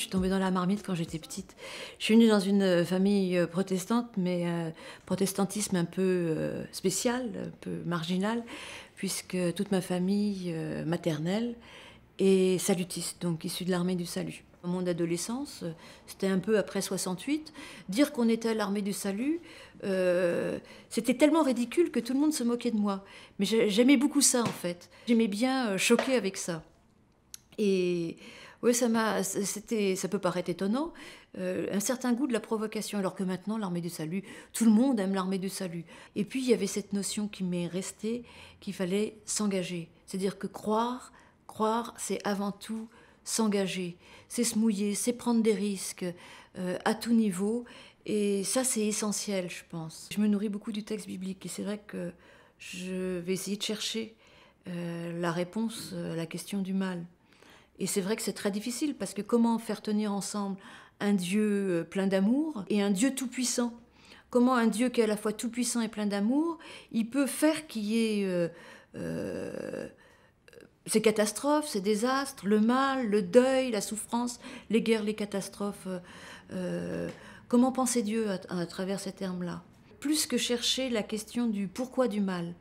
suis tombée dans la marmite quand j'étais petite. Je suis née dans une famille protestante, mais protestantisme un peu spécial, un peu marginal, puisque toute ma famille maternelle est salutiste, donc issue de l'armée du salut. Dans mon adolescence, c'était un peu après 68, dire qu'on était à l'armée du salut, c'était tellement ridicule que tout le monde se moquait de moi. Mais j'aimais beaucoup ça, en fait. J'aimais bien choquer avec ça. Et oui, ça peut paraître étonnant, un certain goût de la provocation, alors que maintenant, l'armée du salut, tout le monde aime l'armée du salut. Et puis, il y avait cette notion qui m'est restée, qu'il fallait s'engager. C'est-à-dire que croire, c'est avant tout s'engager, c'est se mouiller, c'est prendre des risques à tout niveau. Et ça, c'est essentiel, je pense. Je me nourris beaucoup du texte biblique, et c'est vrai que je vais essayer de chercher la réponse à la question du mal. Et c'est vrai que c'est très difficile, parce que comment faire tenir ensemble un Dieu plein d'amour et un Dieu tout-puissant? Comment un Dieu qui est à la fois tout-puissant et plein d'amour, il peut faire qu'il y ait ces catastrophes, ces désastres, le mal, le deuil, la souffrance, les guerres, les catastrophes. Comment penser Dieu à travers ces termes-là? Plus que chercher la question du pourquoi du mal.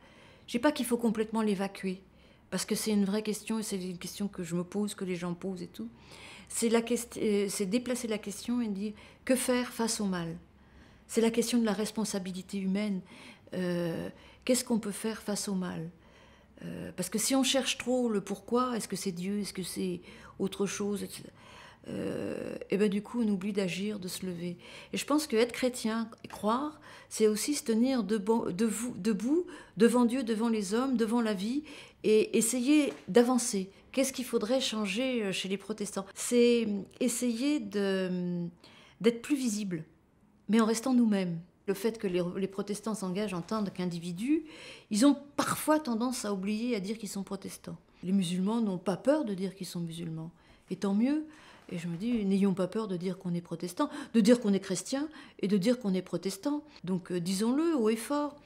Je ne dis pas qu'il faut complètement l'évacuer, parce que c'est une vraie question, et c'est une question que je me pose, que les gens posent et tout. C'est déplacer la question et dire que faire face au mal. C'est la question de la responsabilité humaine. Qu'est-ce qu'on peut faire face au mal? Parce que si on cherche trop le pourquoi, est-ce que c'est Dieu, est-ce que c'est autre chose, etc., et ben du coup on oublie d'agir, de se lever. Et je pense qu'être chrétien et croire, c'est aussi se tenir debout devant Dieu, devant les hommes, devant la vie, et essayer d'avancer. Qu'est-ce qu'il faudrait changer chez les protestants? C'est essayer d'être plus visible, mais en restant nous-mêmes. Le fait que les protestants s'engagent en tant qu'individus, ils ont parfois tendance à oublier à dire qu'ils sont protestants. Les musulmans n'ont pas peur de dire qu'ils sont musulmans. Et tant mieux. Et je me dis, n'ayons pas peur de dire qu'on est protestant, de dire qu'on est chrétien et de dire qu'on est protestant. Donc disons-le haut et fort.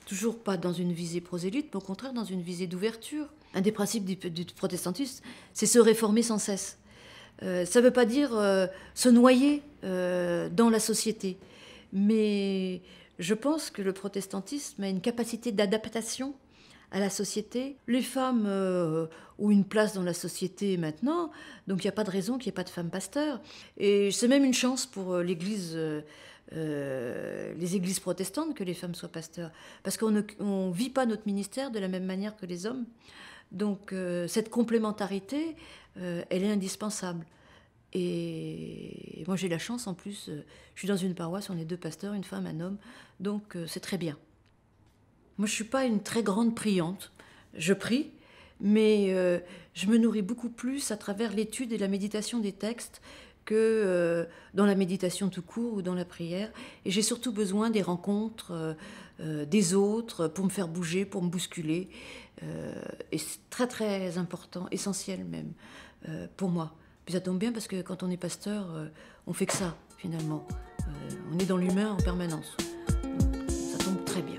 Toujours pas dans une visée prosélyte, mais au contraire dans une visée d'ouverture. Un des principes du protestantisme, c'est se réformer sans cesse. Ça ne veut pas dire se noyer dans la société. Mais je pense que le protestantisme a une capacité d'adaptation à la société. Les femmes ont une place dans la société maintenant, donc il n'y a pas de raison qu'il n'y ait pas de femmes pasteurs. Et c'est même une chance pour l'Église, les églises protestantes, que les femmes soient pasteurs, parce qu'on ne vit pas notre ministère de la même manière que les hommes. Donc cette complémentarité, elle est indispensable. Et moi j'ai la chance en plus, je suis dans une paroisse, on est 2 pasteurs, une femme, un homme, donc c'est très bien. Moi je ne suis pas une très grande priante, je prie, mais je me nourris beaucoup plus à travers l'étude et la méditation des textes que dans la méditation tout court ou dans la prière. Et j'ai surtout besoin des rencontres des autres pour me faire bouger, pour me bousculer. Et c'est très très important, essentiel même pour moi. Puis ça tombe bien parce que quand on est pasteur, on fait que ça finalement. On est dans l'humain en permanence. Donc, ça tombe très bien.